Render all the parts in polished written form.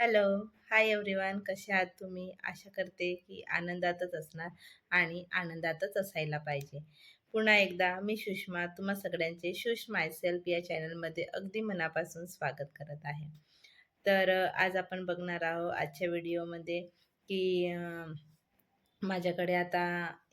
Hello, hi everyone. कसे आहात तुम्ही? आशा करते की आनंदातच असणार आणि आनंदातच असायला पाहिजे. पुन्हा एकदा मी सुषमा तुम्हा सगळ्यांचे शूश मायसेल्फ या चॅनलमध्ये अगदी मनापासून स्वागत करत आहे. तर आज आपण बघणार आहोत आजच्या व्हिडिओमध्ये की माझ्याकडे आता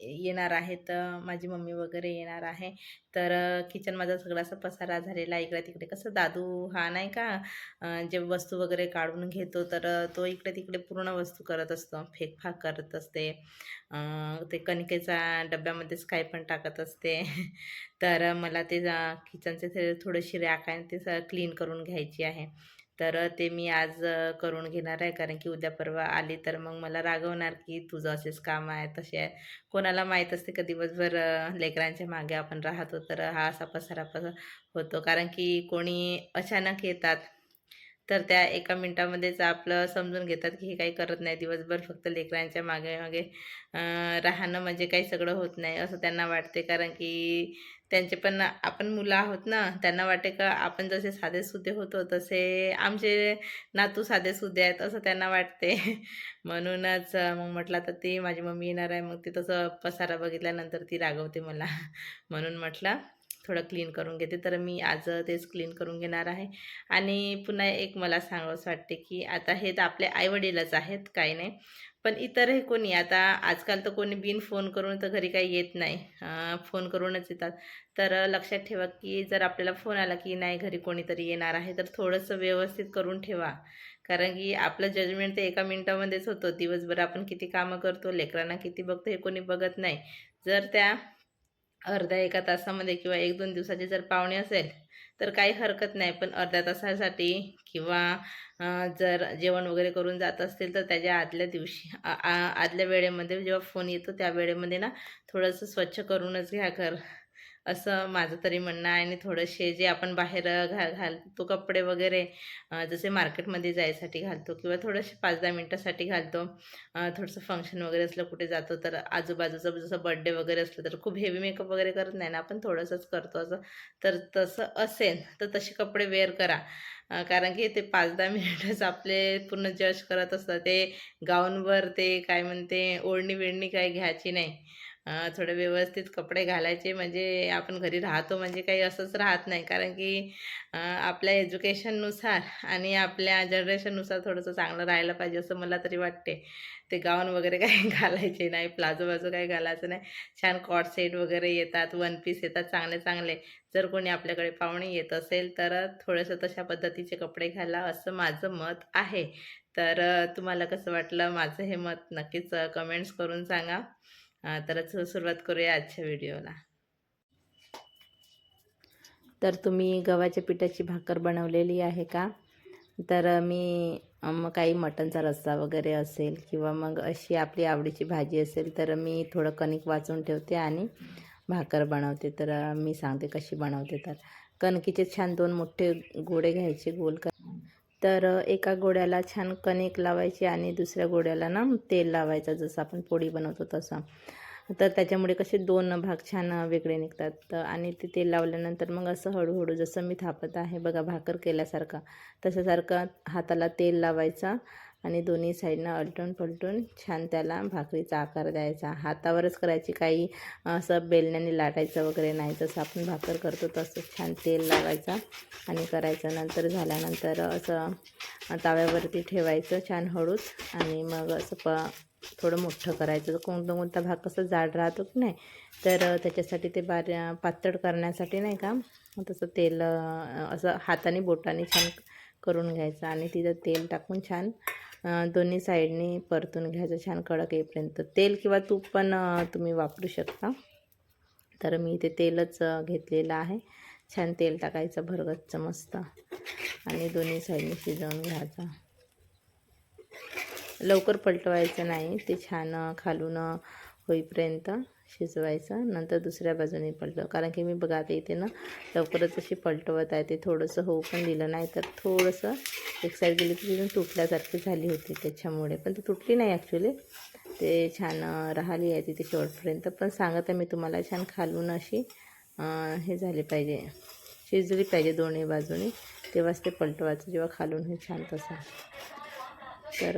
येणार आहेत माझी मम्मी वगैरे येणार आहे. तर किचन माझा सगळा असा पसारा झालेला आहे. इकडे-तिकडे कसं दादू हा नाही का जे वस्तू वगैरे काढून घेतो तर तो इकडे-तिकडे पूर्ण वस्तू करत असतो. फेकफाक करत असते. ते कणकेचा डब्यामध्येच काही पण टाकत असते. तर मला ते किचनचे थोडेसे रॅक आहे ते क्लीन करून घ्यायची आहे. तर ते मी आज करून घेणार आहे, कारण की उद्या परवा आली तर मग मला रागवणार की तुझं असेच काम आहे तसे आहे. कोणाला माहीत असते का दिवसभर लेकरांच्या मागे आपण राहतो तर हा असा पसारा होतो, कारण की कोणी अचानक येतात तर त्या एका मिनिटामध्येच आपलं समजून घेतात की हे काही करत नाही, दिवसभर फक्त लेकरांच्या मागे मागे राहणं म्हणजे काही सगळं होत नाही असं त्यांना वाटते. कारण की त्यांचे पण आपण मुलं आहोत ना, त्यांना वाटते का आपण जसे साधेसुधे होतो तसे आमचे नातू साधेसुधे आहेत असं त्यांना वाटते. म्हणूनच मग म्हटलं आता ती माझी मम्मी येणार आहे, मग ती तसं पसारा बघितल्यानंतर ती रागवते मला. म्हणून म्हटलं थोडं क्लीन करून घेते. तर मी आज तेच क्लीन करून घेणार आहे. आणि पुन्हा एक मला सांगावंसं वाटते की आता हे तर आपले आईवडीलच आहेत, काही नाही. पण इतरही कोणी आता आजकाल तर कोणी बिन फोन करून तर घरी काही येत नाही. फोन करूनच येतात. तर लक्षात ठेवा की जर आपल्याला फोन आला की नाही घरी कोणीतरी येणार आहे तर थोडंसं व्यवस्थित करून ठेवा. कारण की आपलं जजमेंट ते एका मिनिटामध्येच होतं. दिवसभर आपण किती कामं करतो, लेकरांना किती बघतो हे कोणी बघत नाही. जर त्या अर्ध्या 1 तासामध्ये किंवा 1-2 दिवसाचे जर पाहुणे असेल, तर काही हरकत नाही. पण अर्ध्या तासासाठी किंवा जर जेवण वगैरे करून जात असतील, तर त्याच्या आदल्या दिवशी आदल्या वेळेमध्ये जेव्हा फोन येतो, त्या वेळेमध्ये ना थोडंसं स्वच्छ करूनच घ्या घर. असं माझं तरी म्हणणं आहे. आणि थोडेसे जे आपण बाहेर घालतो कपडे वगैरे, जसे मार्केटमध्ये जायसाठी घालतो किंवा थोडेसे 5-10 मिनिटासाठी घालतो. थोडंसं फंक्शन वगैरे असलं कुठे जातो तर आजूबाजूचं जसं बर्थडे वगैरे असलं तर खूप हेवी मेकअप वगैरे करत नाही ना आपण, थोडंसंच करतो असं. तर तसं असेल तर तसे कपडे वेअर करा. कारण की ते 5-10 मिनिटच आपले पूर्ण जज करत असतात. ते गाऊनवर ते काय म्हणते ओढणी-बिढणी काही घ्यायची नाही. थोडे व्यवस्थित कपडे घालायचे, म्हणजे आपण घरी राहतो म्हणजे काही असंच राहत नाही. कारण की आपल्या एज्युकेशननुसार आणि आपल्या जनरेशननुसार थोडंसं चांगलं राहायला पाहिजे असं मला तरी वाटते. ते गाऊन वगैरे काही घालायचे नाही, प्लाझो-बाझो काही घालायचं नाही. छान कॉट सेट वगैरे येतात, वन पीस येतात चांगले-चांगले. जर कोणी आपल्याकडे पाहुणे येत असेल तर थोडंसं तशा पद्धतीचे कपडे घाला असं माझं मत आहे. तर तुम्हाला कसं वाटलं माझं हे मत नक्कीच कमेंट्स करून सांगा. तर सुरुवात करूया आजच्या व्हिडिओला. तर तुम्ही गव्हाच्या पिठाची भाकर बनवलेली आहे का? तर मी मग काही मटणचा रस्सा वगैरे असेल किंवा मग अशी आपली आवडीची भाजी असेल तर मी थोडं कणिक वाचून ठेवते आणि भाकर बनवते. तर मी सांगते कशी बनवते. तर कणकीचे छान 2 मोठे गोळे घ्यायचे गोल तर एका गोळ्याला छान कणिक लावायची आणि दुसऱ्या गोळ्याला ना तेल लावायचं, जसं आपण पोळी बनवतो तसं. तर त्याच्यामुळे कसे 2 भाग छान वेगळे निघतात. आणि ते तेल लावल्यानंतर मग असं हळूहळू जसं मी थापत आहे बघा भाकर केल्यासारखं, तशासारखं हाताला तेल लावायचा आणि दोन्ही साईडनं अलटून पलटून छान त्याला भाकरीचा आकार द्यायचा. हातावरच करायची, काही असं बेलण्याने लाटायचं वगैरे नाही. जसं आपण भाकर करतो तसं छान तेल लावायचं आणि करायचं. नंतर झाल्यानंतर असं तव्यावरती ठेवायचं छान हळूच आणि मग असं थोडं मोठं करायचं. कोणता भाग कसं जाड राहतो की नाही, तर त्याच्यासाठी ते पातळ करण्यासाठी नाही का तसं तेल असं हाताने बोटाने छान करून घ्यायचं आणि तिथं तेल टाकून छान दोन्ही साईडनी परतून घ्यायचं छान कडक येईपर्यंत. तेल किंवा तूप पण तुम्ही वापरू शकता. तर मी इथे तेलच घेतलेलं आहे. छान तेल टाकायचं भरगच्च मस्त आणि दोन्ही साईडने शिजवून घ्यायचं. लवकर पलटवायचं नाही, ते छान खालून होईपर्यंत शिजवायचं. नंतर दुसऱ्या बाजूने पलटव, कारण की मी बघा आता इथे ना लवकरच अशी पलटवत आहे. ते थोडंसं होऊ पण दिलं नाही, तर थोडंसं एक साईड गेली की तुटल्यासारखी झाली होती त्याच्यामुळे. पण ती तुटली नाही ॲक्च्युली, ते छान राहिली आहे तिथे शेवटपर्यंत. पण सांगत आहे मी तुम्हाला छान खालून अशी हे झाली पाहिजे, शिजली पाहिजे दोन्ही बाजूनी, तेव्हाच ते पलटवायचं जेव्हा खालून हे छान तसं. तर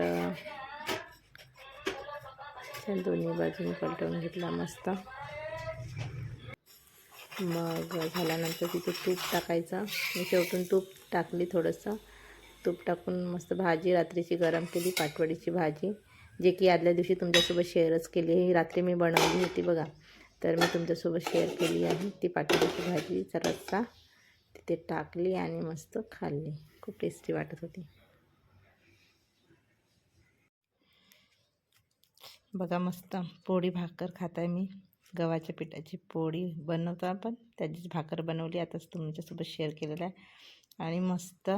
दोन्ही बाजून पलटवून घेतला मस्त. मग झाल्यानंतर तिथे तूप टाकायचं. मी शेवटून तूप टाकली, थोडंसं तूप टाकून मस्त भाजी रात्रीची गरम केली, पाटवडीची भाजी, जे की आदल्या दिवशी तुमच्यासोबत शेअरच केली. ही रात्री मी बनवली होती बघा, तर मी तुमच्यासोबत शेअर केली आहे. ती पाटवडीची भाजीचा रस्सा तिथे टाकली आणि मस्त खाल्ली. खूप टेस्टी वाटत होती बघा. मस्त पोळी भाकर खात आहे मी. गव्हाच्या पिठाची पोळी बनवतो आपण, त्याचीच भाकर बनवली, आताच तुमच्यासोबत शेअर केलेलं आहे. आणि मस्त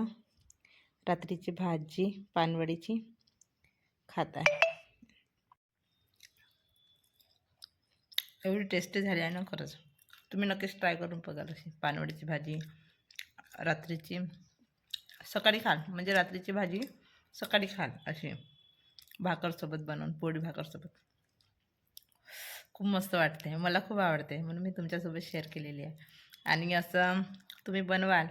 रात्रीची भाजी पानवडीची खात आहे. एवढी टेस्टी झाली आहे ना खरंच. तुम्ही नक्कीच ट्राय करून बघाल. अशी पानवडीची भाजी रात्रीची, सकाळी खाल, म्हणजे रात्रीची भाजी सकाळी खाल अशी भाकरसोबत बनवून, पोळी भाकरसोबत. खूप मस्त वाटते, मला खूप आवडते, म्हणून मी तुमच्यासोबत शेअर केलेली आहे. आणि असं तुम्ही बनवाल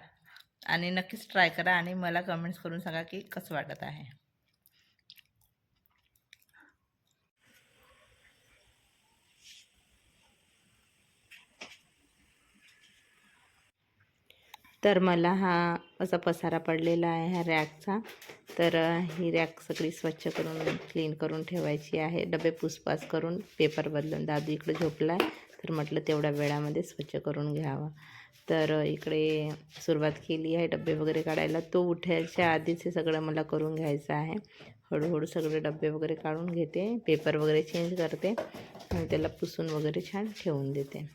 आणि नक्कीच ट्राय करा आणि मला कमेंट्स करून सांगा की कसं वाटत आहे. तर मला हा असा पसारा पडलेला आहे ह्या रॅकचा. तर ही रॅक सगळी स्वच्छ करून क्लीन करून ठेवायची आहे. डबे पुसपास करून पेपर बदलून दादू इकडे झोपला आहे, तर म्हटलं तेवढ्या वेळामध्ये स्वच्छ करून घ्यावा. तर इकडे सुरुवात केली आहे डबे वगैरे काढायला. तो उठायच्या आधीच हे सगळं मला करून घ्यायचं आहे. हळूहळू सगळे डबे वगैरे काढून घेते, पेपर वगैरे चेंज करते आणि त्याला पुसून वगैरे छान ठेवून देते.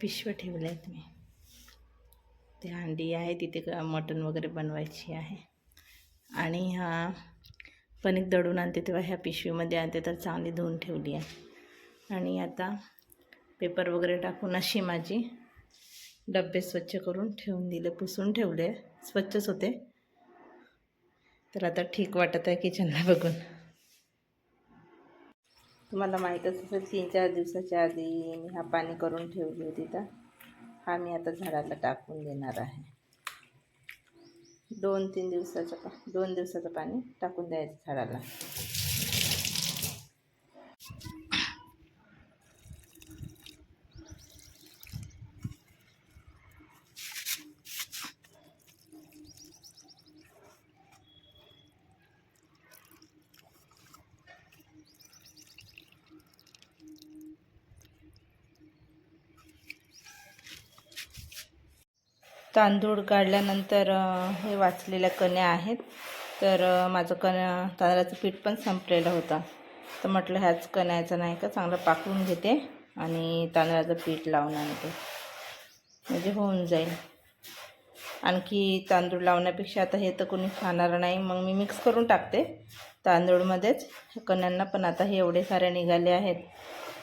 पिशव्या ठेवल्या आहेत मी. ते हंडी आहे तिथे मटण वगैरे बनवायची आहे. आणि हा कणिक दळून आणते तेव्हा ह्या पिशवीमध्ये आणते, तर चांगली धुवून ठेवली आहे. आणि आता पेपर वगैरे टाकून अशी माझी डबे स्वच्छ करून ठेवून दिले, पुसून ठेवले, स्वच्छच होते. तर आता ठीक वाटत आहे किचनला बघून. तुम्हाला माहीतच असेल 3-4 दिवसाच्या आधी मी हा पाणी करून ठेवली होती, तर हा मी आता झाडाला टाकून देणार आहे. 2-3 दिवसाचं पाणी टाकून द्यायचं झाडाला. तांदूळ काढल्यानंतर हे वाचलेल्या कण्या आहेत. तर माझं तांदळाचं पीठ पण संपलेलं होतं. तर म्हटलं ह्याच कण्याचं नाही का चांगलं पाकळून घेते आणि तांदळाचं पीठ लावून आणते, म्हणजे होऊन जाईल. आणखी तांदूळ लावण्यापेक्षा आता हे तर कोणी खाणार नाही, मग मी मिक्स करून टाकते तांदूळमध्येच कण्यांना. पण आता हे एवढे सारे निघाले आहेत,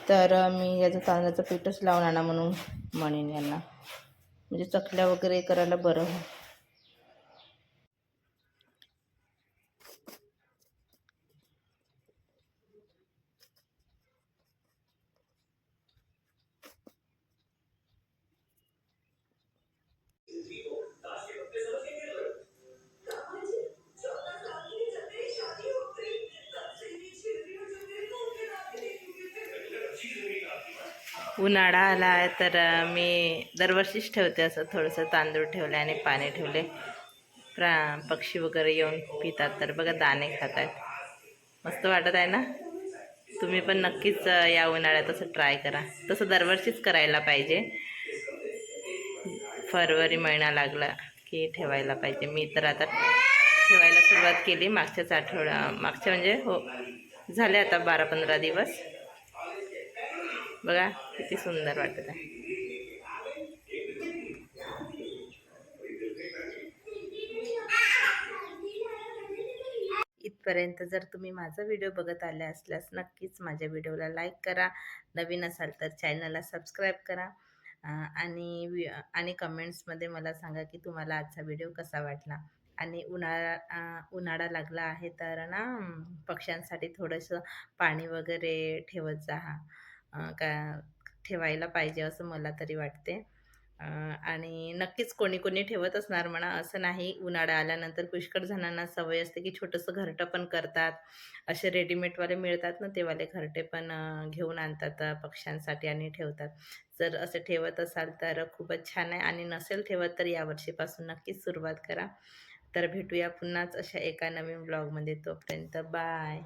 तर मी याचं तांदळाचं पीठच लावून आणा म्हणून म्हणेन यांना, म्हणजे चकल्या वगैरे करायला बरं. उन्हाळा आला आहे तर मी दरवर्षीच ठेवते असं थोडंसं तांदूळ ठेवले आणि पाणी ठेवले. पक्षी वगैरे येऊन पितात, तर बघा दाणे खात आहेत. मस्त वाटत आहे ना. तुम्ही पण नक्कीच या उन्हाळ्यात असं ट्राय करा. तसं दरवर्षीच करायला पाहिजे. फरवरी महिना लागला की ठेवायला पाहिजे. मी तर आता ठेवायला सुरुवात केली मागच्या म्हणजे हो झाले आता 12-15 दिवस. बघा किती सुंदर वाटत आहे. इथपर्यंत जर तुम्ही माझा व्हिडिओ बघत आले असल्यास नक्कीच माझ्या व्हिडिओला लाईक करा. नवीन असाल तर चॅनलला सबस्क्राईब करा. आणि कमेंट्समध्ये मला सांगा की तुम्हाला आजचा व्हिडिओ कसा वाटला. आणि उन्हाळा लागला आहे तर ना पक्ष्यांसाठी थोडंसं पाणी वगैरे ठेवत जा. का ठेवायला पाहिजे असं मला तरी वाटते. आणि नक्कीच कोणी कोणी ठेवत असणार म्हणा, असं नाही. उन्हाळा आल्यानंतर पुष्कळ जणांना सवय असते की छोटंसं घरटं पण करतात. असे रेडीमेडवाले मिळतात ना, ते वाले घरटे पण घेऊन आणतात पक्ष्यांसाठी आणि ठेवतात. जर असं ठेवत असाल तर खूपच छान आहे, आणि नसेल ठेवत तर यावर्षीपासून नक्कीच सुरुवात करा. तर भेटूया पुन्हाच अशा एका नवीन ब्लॉगमध्ये. तोपर्यंत बाय.